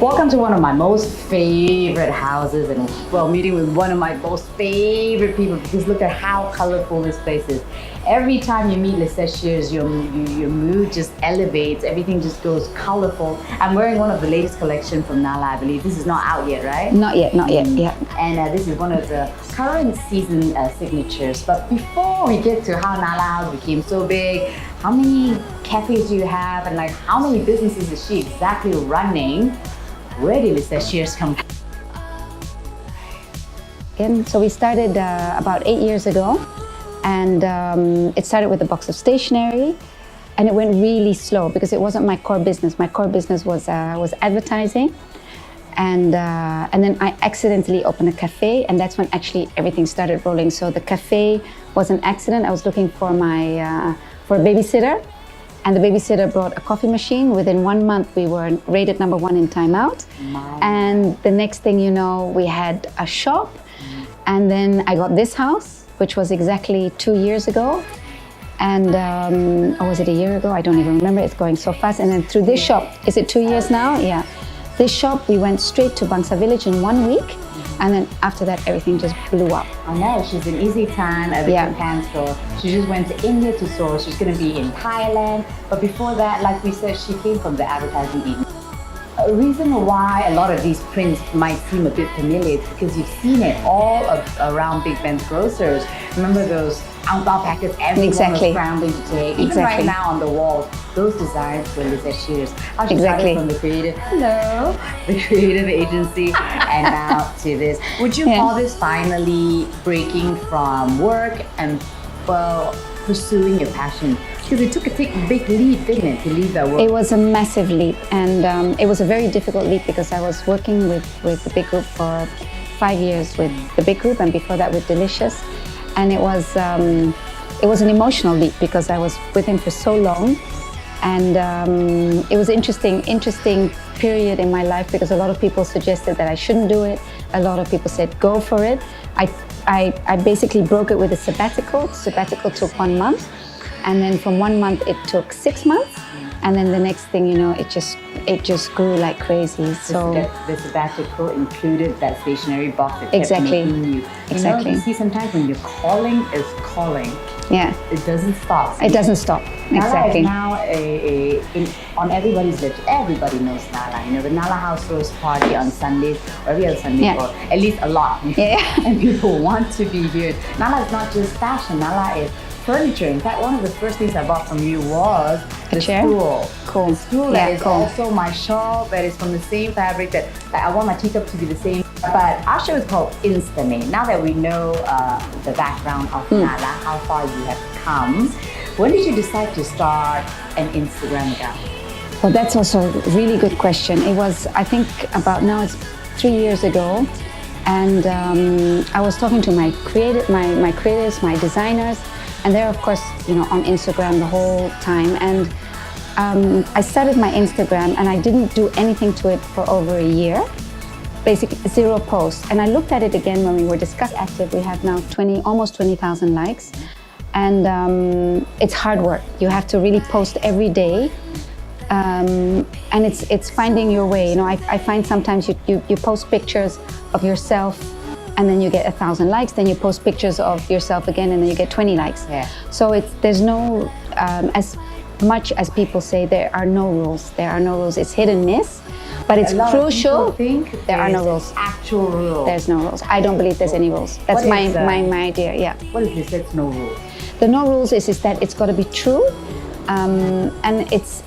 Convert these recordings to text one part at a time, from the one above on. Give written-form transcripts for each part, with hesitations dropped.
Welcome to one of my most favorite houses, and well, meeting with one of my most favorite people, because look at how colorful this place is. Every time you meet Lisa Shears, your mood just elevates, everything just goes colorful. I'm wearing one of the latest collection from Nala, I believe. This is not out yet, right? Not yet, yeah. And this is one of the current season signatures. But before we get to how Nala House became so big, how many cafes do you have, and like how many businesses is she exactly running? Where did Lisa Shears come from? So we started about 8 years ago, and it started with a box of stationery, and it went really slow because it wasn't my core business. My core business was advertising, and then I accidentally opened a cafe, and that's when actually everything started rolling. So the cafe was an accident. I was looking for for a babysitter, and the babysitter brought a coffee machine. Within 1 month, we were rated #1 in Time Out. Wow. And the next thing you know, we had a shop. And then I got this house, which was exactly 2 years ago. And, or was it a year ago? I don't even remember. It's going so fast. And then through this shop, is it 2 years now? Yeah. This shop, we went straight to Bangsa Village in 1 week. And then after that, everything just blew up. I know, she's in Easy Tan at the Japan store. She just went to India to source. She's going to be in Thailand. But before that, like we said, she came from the advertising industry. A reason why a lot of these prints might seem a bit familiar is because you've seen it all around Big Ben's grocers. Remember those outbound packets everyone was scrambling to take? Even right now on the walls, those designs were Lisa Shears. How she started from the creative, the creative agency, and now to this. Would you call this finally breaking from work and, well, pursuing your passion? Because it took a big leap, didn't it, to leave that work? It was a massive leap, and it was a very difficult leap because I was working with the big group for 5 years with the big group, and before that with Delicious. And it was an emotional leap because I was with him for so long, and it was an interesting period in my life because a lot of people suggested that I shouldn't do it. A lot of people said go for it. I basically broke it with a sabbatical. Sabbatical took 1 month. And then from 1 month, it took 6 months. And then the next thing you know, it just grew like crazy. So the sabbatical included that stationery box that kept making you. Exactly. You see, sometimes when your calling is calling, it doesn't stop. It doesn't stop. Exactly. Nala is now on everybody's lips. Everybody knows Nala. You know, the Nala House Rose party on Sundays, or every other Sunday, or at least a lot. And people want to be here. Nala is not just fashion. Nala is furniture. In fact, one of the first things I bought from you was the stool. Cool. The stool that is also my shawl, that is from the same fabric that I want my teacup to be the same. But our show is called InstaMade. Now that we know the background of Nala, how far you have come, when did you decide to start an Instagram account? Well, that's also a really good question. It was, I think, about now it's 3 years ago. And I was talking to my creators, my designers, and they're, of course, you know, on Instagram the whole time. And I started my Instagram, and I didn't do anything to it for over a year, basically 0 posts. And I looked at it again when we were discussing active. We have now almost 20,000 likes. And it's hard work. You have to really post every day. And it's finding your way. You know, I find sometimes you post pictures of yourself, and then you get 1,000 likes. Then you post pictures of yourself again, and then you get 20 likes. So there's no, as much as people say, there are no rules. There are no rules. It's hit and miss, but it's crucial. There are no rules. Actual rules. There's no rules. I don't believe there's any rules. That's my idea. Yeah. What is this? There's no rules. The no rules is that it's got to be true. And it's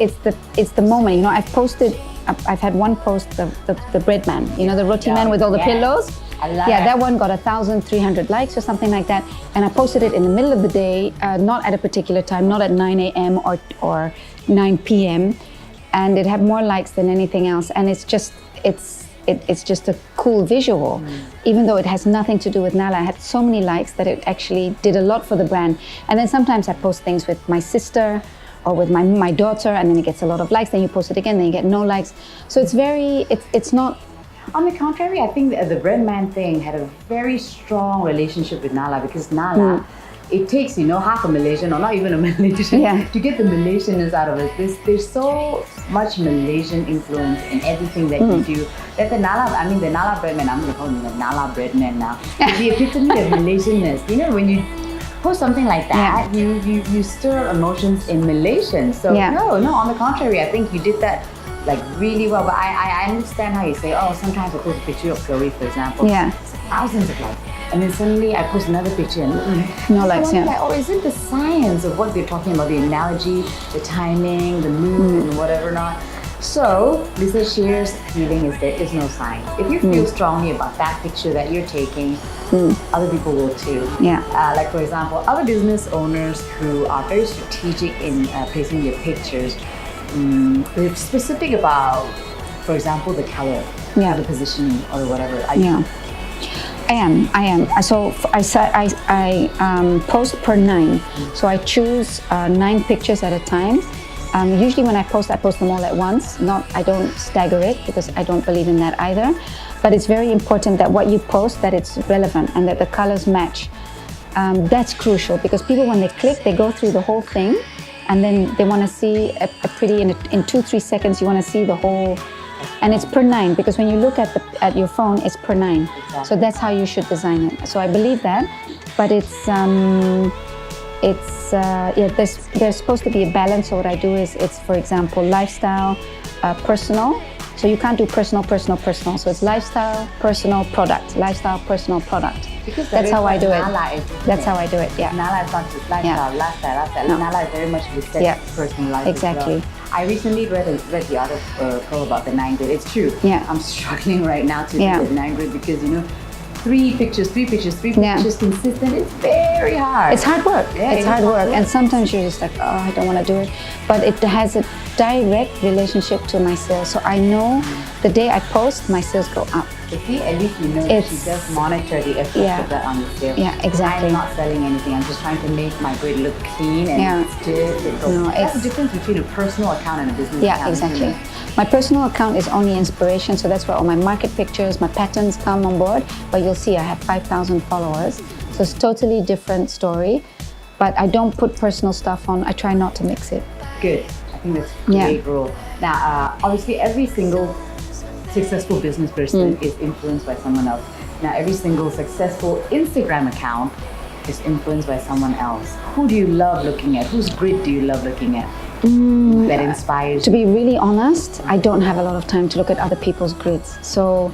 the moment. You know, I've had one post, the bread man, you know, the roti man with all the pillows. I love that one got 1,300 likes or something like that. And I posted it in the middle of the day, not at a particular time, not at 9 a.m. or 9 p.m. And it had more likes than anything else. And it's just a cool visual, even though it has nothing to do with Nala. I had so many likes that it actually did a lot for the brand. And then sometimes I post things with my sister or with my daughter, and then it gets a lot of likes. Then you post it again, then you get no likes. So it's not. On the contrary, I think the bread man thing had a very strong relationship with Nala, because Nala it takes, half a Malaysian or not even a Malaysian to get the Malaysianness out of it. There's so much Malaysian influence in everything that you do. That the Nala bread man, I'm going to call him the Nala bread man now. It's the epitome of Malaysianness. When you post something like that, you stir emotions in Malaysian. So no, on the contrary, I think you did that like really well. But I understand how you say, sometimes I post a picture of Chloe, for example. Thousands of likes. And then suddenly I post another picture and no likes. Like, is it the science of what they're talking about, the analogy, the timing, the mood, and whatever not? So Lisa Shear's feeling is there is no science. If you feel strongly about that picture that you're taking, other people will too. Like for example, other business owners who are very strategic in placing their pictures, they're specific about, for example, the color, or the positioning, or whatever. I am. So I post per 9. So I choose 9 pictures at a time. Usually when I post them all at once. I don't stagger it because I don't believe in that either. But it's very important that what you post, that it's relevant and that the colors match. That's crucial because people, when they click, they go through the whole thing and then they want to see a pretty, in 2-3 seconds, you want to see the whole. And it's per 9 because when you look at your phone, it's per 9. Exactly. So that's how you should design it. So I believe that, but there's supposed to be a balance. So what I do is, it's, for example, lifestyle, personal. So you can't do personal. So it's lifestyle, personal, product. Lifestyle, personal, product. Because that's how I do it. That's how I do it. Yeah. Nala is not just lifestyle. No. Nala is very much with personal life. Exactly. As well. I recently read the article about the 9 grid. It's true. I'm struggling right now to do the 9 grid because 3 pictures consistent. It's very hard. It's hard work. It's hard work. And sometimes you're just like, I don't want to do it. But it has a direct relationship to my sales. So I know the day I post, my sales go up. But see, at least you know that she does monitor the effect of that on the sales. Yeah, exactly. I'm not selling anything. I'm just trying to make my grid look clean and that's the difference between a personal account and a business account. Yeah, exactly. My personal account is only inspiration, so that's where all my market pictures, my patterns come on board. But you'll see I have 5,000 followers, so it's totally different story. But I don't put personal stuff on. I try not to mix it. Good. I think that's a great rule. Now, obviously, every single successful business person is influenced by someone else. Now, every single successful Instagram account is influenced by someone else. Who do you love looking at? Whose grid do you love looking at? That inspires you? To be really honest, I don't have a lot of time to look at other people's grids. So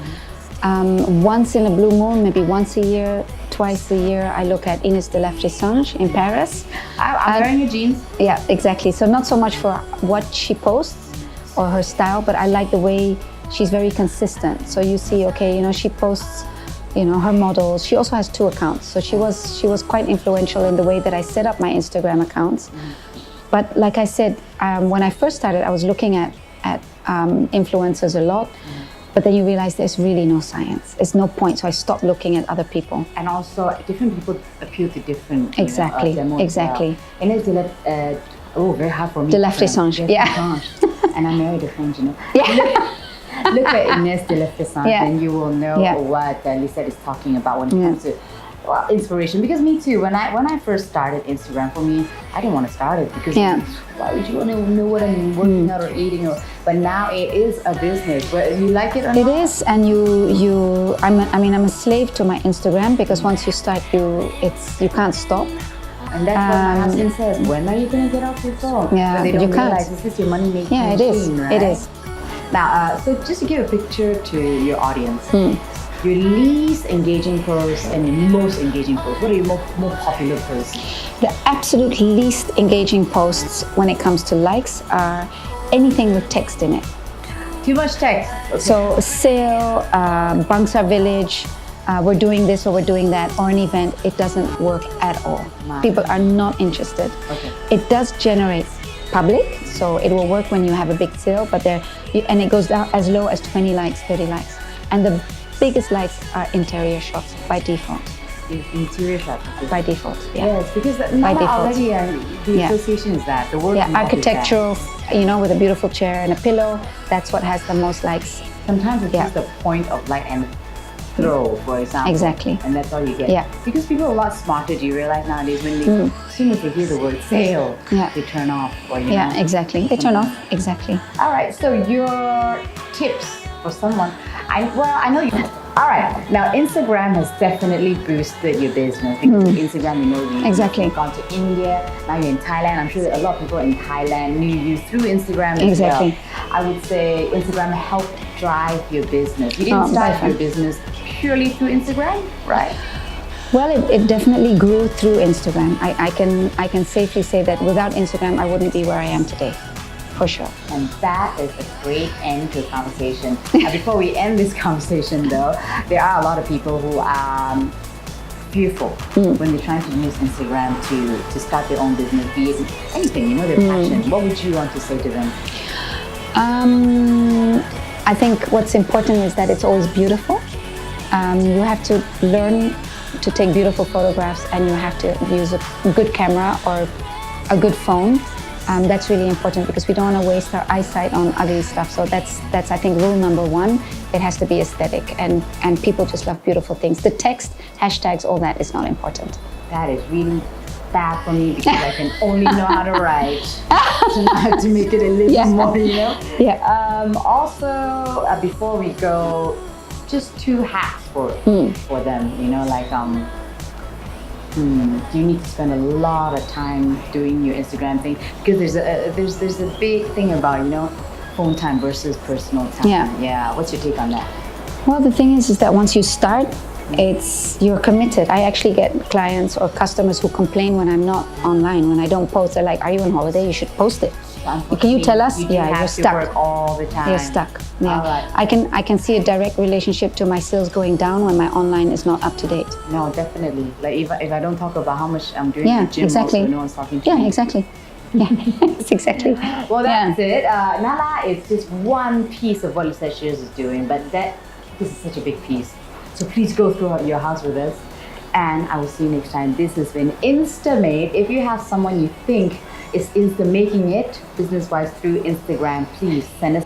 once in a blue moon, maybe once a year, twice a year, I look at Ines de la Frissange in Paris. I'm wearing your jeans. Yeah, exactly. So not so much for what she posts or her style, but I like the way she's very consistent. So you see, she posts, her models. She also has 2 accounts. So she was quite influential in the way that I set up my Instagram accounts. But like I said, when I first started, I was looking at influencers a lot. But then you realize there's really no science. There's no point. So I stopped looking at other people. And also, different people appeal to different exactly. And it's very hard for me. De la Frissange, And I'm married to French, Yeah. Look at Ines de la Frissange and you will know what Lisa is talking about when it comes to inspiration. Because me too, when I first started Instagram, for me, I didn't want to start it because why would you want to know what I'm working out or eating? But now it is a business. Whether you like it or not. It is, and I'm a slave to my Instagram because once you start, you can't stop. And that's what my husband says. When are you going to get off your phone? Yeah, but they don't realize this is your money making machine, it is. Right? It is. Now, so just to give a picture to your audience, your least engaging posts and your most engaging posts. What are your more popular posts? The absolute least engaging posts when it comes to likes are anything with text in it. Too much text. Okay. So sale, Bangsa Village, we're doing this or we're doing that, or an event, it doesn't work at all. People are not interested. Okay. It does generate public, so it will work when you have a big sale, but and it goes down as low as 20 likes, 30 likes. And the biggest likes are interior shots by default. Interior shots? By default, Yes, because already the association is that. The word architectural, with a beautiful chair and a pillow, that's what has the most likes. Sometimes it's just the point of light and throw, for example. Exactly. And that's all you get. Yeah. Because people are a lot smarter. Do you realize nowadays when they, as soon as they hear the word sale, they turn off, or you know. Exactly. They turn off. Exactly. All right. So your tips for someone. I know you. All right. Now Instagram has definitely boosted your business because of Instagram, you know, you've gone to India. Now you're in Thailand. I'm sure that a lot of people in Thailand knew you through Instagram as well. I would say Instagram helped drive your business. You didn't start your business purely through Instagram, right? Well, it definitely grew through Instagram. I can safely say that without Instagram, I wouldn't be where I am today, for sure. And that is a great end to a conversation. Before we end this conversation, though, there are a lot of people who are fearful when they're trying to use Instagram to start their own business, be it anything, you know, their passion. What would you want to say to them? I think what's important is that it's always beautiful. You have to learn to take beautiful photographs, and you have to use a good camera or a good phone. That's really important because we don't want to waste our eyesight on ugly stuff. So that's I think rule number one. It has to be aesthetic, and people just love beautiful things. The text, hashtags, all that is not important. That is really bad for me because I can only know how to write. So now I have to make it a little more, you know? Also, before we go, just 2 hacks for them, you know, like do you need to spend a lot of time doing your Instagram thing? Because there's a big thing about, you know, phone time versus personal time. Yeah. What's your take on that? Well, the thing is that once you start, you're committed. I actually get clients or customers who complain when I'm not online, when I don't post. They're like, "Are you on holiday? You should post it." Can you tell us? You're stuck. Work all the time. You're stuck. Yeah. I can see a direct relationship to my sales going down when my online is not up to date. No, definitely. Like if I don't talk about how much I'm doing in the gym, also, no one's talking to me. Exactly. Yeah, exactly. Well, that's it. Nala is just one piece of what Lisa Shears is doing, but this is such a big piece. So please go through your house with us, and I will see you next time. This has been InstaMade. If you have someone you think is Insta making it business-wise through Instagram, please send us